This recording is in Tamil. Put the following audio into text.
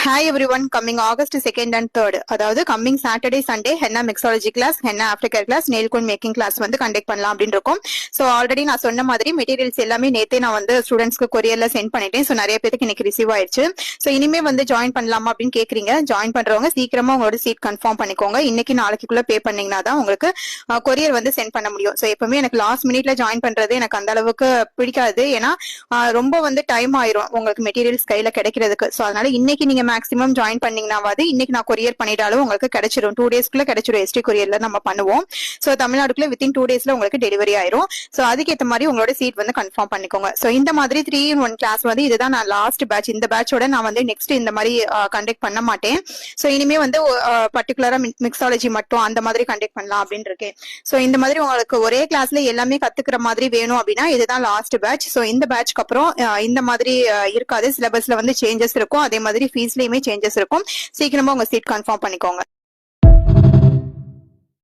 Hi everyone, coming August 2nd and 3rd, அதாவது coming Saturday, Sunday, henna mixology class, henna aftercare class, nail cone making class வந்து கண்டக்ட் பண்ணலாம் அப்படின்னு இருக்கோம். ஸோ ஆல்ரெடி நான் சொன்ன மாதிரி மெட்டீரியல்ஸ் எல்லாமே நேத்தே நான் வந்து ஸ்டூடெண்ட்ஸ்க்கு கொரியர்ல சென்ட் பண்ணிட்டேன். ஸோ நிறைய பேருக்கு இன்னைக்கு ரிசீவ் ஆயிடுச்சு. ஸோ இனிமே வந்து ஜாயின் பண்ணலாமா அப்படின்னு கேக்குறீங்க. ஜாயின் பண்றவங்க சீக்கிரமா உங்களோட சீட் கன்ஃபார்ம் பண்ணிக்கோங்க. இன்னைக்கு நாளைக்குள்ள பே பண்ணீங்கன்னா தான் உங்களுக்கு கொரியர் வந்து சென்ட் பண்ண முடியும். ஸோ எப்பவுமே எனக்கு லாஸ்ட் மினிட்ல ஜாயின் பண்றது எனக்கு அந்த அளவுக்கு பிடிக்காது. ஏன்னா ரொம்ப வந்து டைம் ஆயிரும் உங்களுக்கு மெட்டீரியல்ஸ் கையில கிடைக்கிறதுக்கு. ஸோ அதனால இன்னைக்கு நீங்க மேக்ஸிமம் ஜாயின் பண்ணீங்கன்னாவது இன்னைக்கு நான் கொரியர் பண்ணிட்டாலும் உங்களுக்கு கிடைச்சிடும். 2 டேஸ்க்குள்ள கிடைச்சிடும். எஸ்டி கொரியர்ல நம்ம பண்ணுவோம். ஸோ தமிழ்நாடுக்குள்ள வித்தின் 2 டேஸ்ல உங்களுக்கு டெலிவரி ஆயிரும். ஸோ அதுக்கேற்ற மாதிரி உங்களோட சீட் வந்து கன்ஃபார்ம் பண்ணிக்கோங்க. ஸோ இந்த மாதிரி 3-in-1 கிளாஸ் வந்து இதுதான் நான் லாஸ்ட் பேட்ச். இந்த பேட்சோட நான் வந்து நெக்ஸ்ட் இந்த மாதிரி கண்டக்ட் பண்ண மாட்டேன். ஸோ இனிமே வந்து பர்டிகுலரா மிக்ஸாலஜி மட்டும் அந்த மாதிரி கண்டக்ட் பண்ணலாம் அப்படின்னு இருக்கேன். ஸோ இந்த மாதிரி உங்களுக்கு ஒரே கிளாஸ்ல எல்லாமே கத்துக்கிற மாதிரி வேணும் அப்படின்னா இதுதான் லாஸ்ட் பேட்ச். ஸோ இந்த பேட்ச்க்கு அப்புறம் இந்த மாதிரி இருக்காது. சிலபஸ்ல வந்து சேஞ்சஸ் இருக்கும். அதே மாதிரி ஃபீஸ்லயுமே சேஞ்சஸ் இருக்கும். சீக்கிரமா உங்க சீட் கன்ஃபார்ம் பண்ணிக்கோங்க.